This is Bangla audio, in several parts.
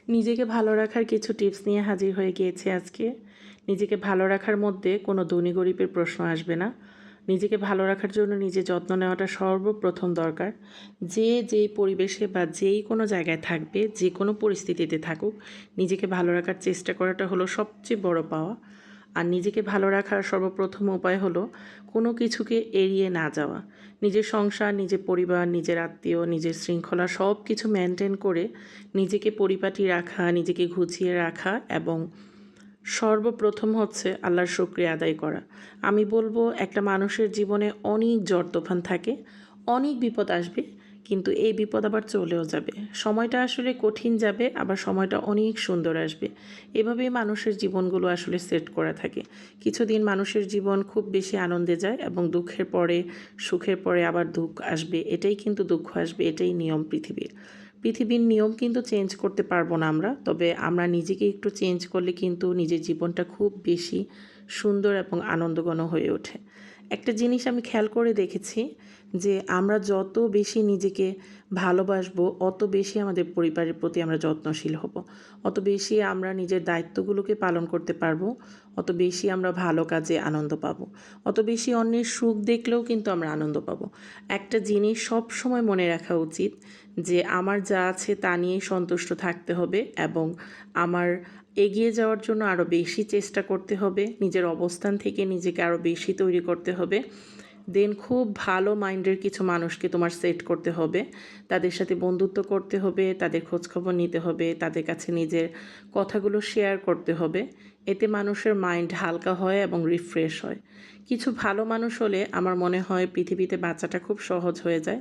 নিজেকে ভালো রাখার কিছু টিপস নিয়ে হাজির হয়ে গিয়েছি আজকে। নিজেকে ভালো রাখার মধ্যে কোনো ধনী গরিবের প্রশ্ন আসবে না। নিজেকে ভালো রাখার জন্য নিজে যত্ন নেওয়াটা সর্বপ্রথম দরকার। যে যেই পরিবেশে বা যেই কোনো জায়গায় থাকবে, যে কোনো পরিস্থিতিতে থাকুক, নিজেকে ভালো রাখার চেষ্টা করাটা হলো সবচেয়ে বড় পাওয়া। আর নিজেকে ভালো রাখার সর্বপ্রথম উপায় হলো কোনো কিছুকে এড়িয়ে না যাওয়া। নিজের সংসার, নিজের পরিবার, নিজের আত্মীয়, নিজের শৃঙ্খলা সব কিছু মেনটেন করে নিজেকে পরিপাটি রাখা, নিজেকে গুছিয়ে রাখা এবং সর্বপ্রথম হচ্ছে আল্লাহর শুকরিয়া আদায় করা। আমি বলবো একটা মানুষের জীবনে অনেক ঝড় তুফান থাকে, অনেক বিপদ আসবে, কিন্তু এই বিপদ আবার চলেও যাবে। সময়টা আসলে কঠিন যাবে, আবার সময়টা অনেক সুন্দর আসবে। এভাবেই মানুষের জীবনগুলো আসলে সেট করা থাকে। কিছুদিন মানুষের জীবন খুব বেশি আনন্দে যায় এবং দুঃখের পরে, সুখের পরে আবার দুঃখ আসবে। এটাই কিন্তু দুঃখ আসবে, এটাই নিয়ম পৃথিবীর। পৃথিবীর নিয়ম কিন্তু চেঞ্জ করতে পারবো না আমরা, তবে আমরা নিজেকে একটু চেঞ্জ করলে কিন্তু নিজের জীবনটা খুব বেশি সুন্দর এবং আনন্দঘন হয়ে ওঠে। একটা জিনিস আমি খেয়াল করে দেখেছি যে আমরা যত বেশি নিজেকে ভালোবাসবো, অত বেশি আমাদের পরিবারের প্রতি আমরা যত্নশীল হব, অত বেশি আমরা নিজের দায়িত্বগুলোকে পালন করতে পারবো, অত বেশি আমরা ভালো কাজে আনন্দ পাবো, অত বেশি অন্যের সুখ দেখলেও কিন্তু আমরা আনন্দ পাবো। একটা জিনিস সব সময় মনে রাখা উচিত যে আমার যা আছে তা নিয়েই সন্তুষ্ট থাকতে হবে এবং আমার এগিয়ে যাওয়ার জন্য আরও বেশি চেষ্টা করতে হবে, নিজের অবস্থান থেকে নিজেকে আরও বেশি তৈরি করতে হবে। দেন খুব ভালো মাইন্ডের কিছু মানুষকে তোমার সেট করতে হবে, তাদের সাথে বন্ধুত্ব করতে হবে, তাদের খোঁজখবর নিতে হবে, তাদের কাছে নিজের কথাগুলো শেয়ার করতে হবে। এতে মানুষের মাইন্ড হালকা হয় এবং রিফ্রেশ হয়। কিছু ভালো মানুষ হলে আমার মনে হয় পৃথিবীতে বাঁচাটা খুব সহজ হয়ে যায়।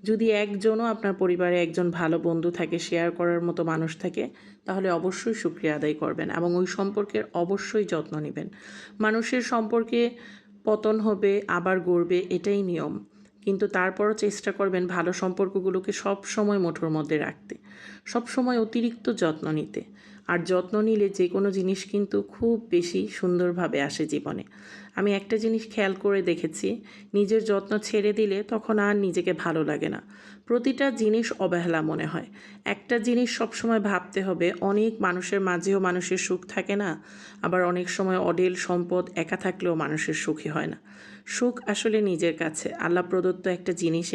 যদি একজনও আপনার পরিবারে একজন ভালো বন্ধু থাকে, শেয়ার করার মতো মানুষ থাকে, তাহলে অবশ্যই শুকরিয়া আদায় করবেন এবং ওই সম্পর্কের অবশ্যই যত্ন নেবেন। মানুষের সম্পর্কে পতন হবে, আবার গড়বে, এটাই নিয়ম। কিন্তু তারপরও চেষ্টা করবেন ভালো সম্পর্কগুলোকে সব সময় মুঠোর মধ্যে রাখতে, সব সময় অতিরিক্ত যত্ন নিতে। আর যত্ন নিলে যে কোনো জিনিস কিন্তু খুব বেশি সুন্দরভাবে আসে জীবনে। আমি একটা জিনিস খেয়াল করে দেখেছি, নিজের যত্ন ছেড়ে দিলে তখন আর নিজেকে ভালো লাগে না। প্রতিটা জিনিস অবহেলা মনে হয়। একটা জিনিস সবসময় ভাবতে হবে, অনেক মানুষের মাঝেও মানুষের সুখ থাকে না, আবার অনেক সময় অঢেল সম্পদ একা থাকলেও মানুষের সুখী হয় না। সুখ আসলে নিজের কাছে আল্লাহ প্রদত্ত একটা জিনিস,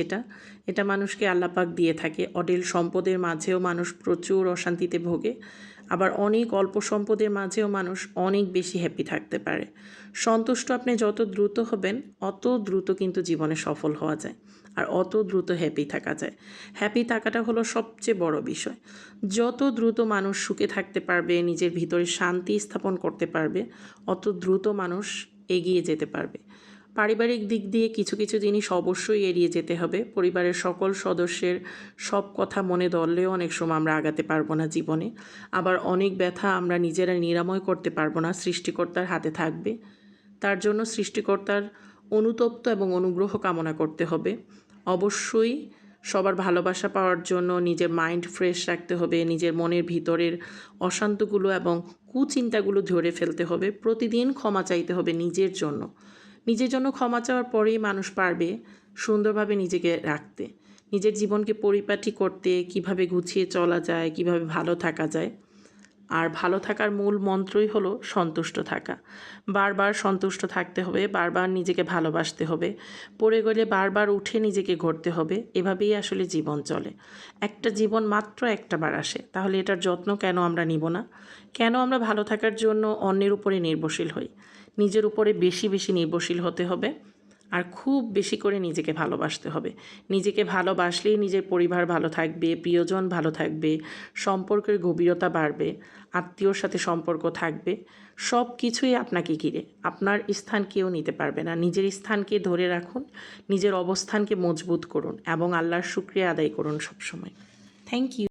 এটা মানুষকে আল্লাহ পাক দিয়ে থাকে। অঢেল সম্পদের মাঝেও মানুষ প্রচুর অশান্তিতে ভোগে, আবার অনেক অল্প সম্পদের মাঝেও মানুষ অনেক বেশি হ্যাপি থাকতে পারে। সন্তুষ্ট আপনি যত দ্রুত হবেন, অত দ্রুত কিন্তু জীবনে সফল হওয়া যায়, আর অত দ্রুত হ্যাপি থাকা যায়। হ্যাপি থাকাটা হলো সবচেয়ে বড় বিষয়। যত দ্রুত মানুষ সুখে থাকতে পারবে, নিজের ভিতরে শান্তি স্থাপন করতে পারবে, অত দ্রুত মানুষ এগিয়ে যেতে পারবে। পারিবারিক দিক দিয়ে কিছু কিছু জিনিস অবশ্যই এড়িয়ে যেতে হবে। পরিবারের সকল সদস্যের সব কথা মনে ধরলেও অনেক সময় আমরা আগাতে পারবো না জীবনে। আবার অনেক ব্যথা আমরা নিজেরা নিরাময় করতে পারবো না, সৃষ্টিকর্তার হাতে থাকবে। তার জন্য সৃষ্টিকর্তার অনুতপ্ত এবং অনুগ্রহ কামনা করতে হবে। অবশ্যই সবার ভালোবাসা পাওয়ার জন্য নিজের মাইন্ড ফ্রেশ রাখতে হবে, নিজের মনের ভিতরের অশান্তগুলো এবং কুচিন্তাগুলো ঝরে ফেলতে হবে। প্রতিদিন ক্ষমা চাইতে হবে নিজের জন্য। নিজের জন্য ক্ষমা চাওয়ার পরেই মানুষ পারবে সুন্দরভাবে নিজেকে রাখতে, নিজের জীবনকে পরিপাটি করতে, কিভাবে গুছিয়ে চলা যায়, কিভাবে ভালো থাকা যায়। আর ভালো থাকার মূল মন্ত্রই হলো সন্তুষ্ট থাকা। বারবার সন্তুষ্ট থাকতে হবে, বারবার নিজেকে ভালোবাসতে হবে, পড়ে গেলে বারবার উঠে নিজেকে গড়তে হবে। এভাবেই আসলে জীবন চলে। একটা জীবন মাত্র একটা বার আসে, তাহলে এটার যত্ন কেন আমরা নিব না? কেন আমরা ভালো থাকার জন্য অন্যের উপরে নির্ভরশীল হই? নিজের উপরে বেশি বেশি নির্ভরশীল হতে হবে, আর খুব বেশি করে নিজেকে ভালোবাসতে হবে। নিজেকে ভালোবাসলেই নিজের পরিবার ভালো থাকবে, প্রিয়জন ভালো থাকবে, সম্পর্কের গভীরতা বাড়বে, আত্মীয়র সাথে সম্পর্ক থাকবে। সব কিছুই আপনাকে ঘিরে। আপনার স্থান কেউ নিতে পারবে না। নিজের স্থানকে ধরে রাখুন, নিজের অবস্থানকে মজবুত করুন এবং আল্লাহর শুকরিয়া আদায় করুন সবসময়। Thank you.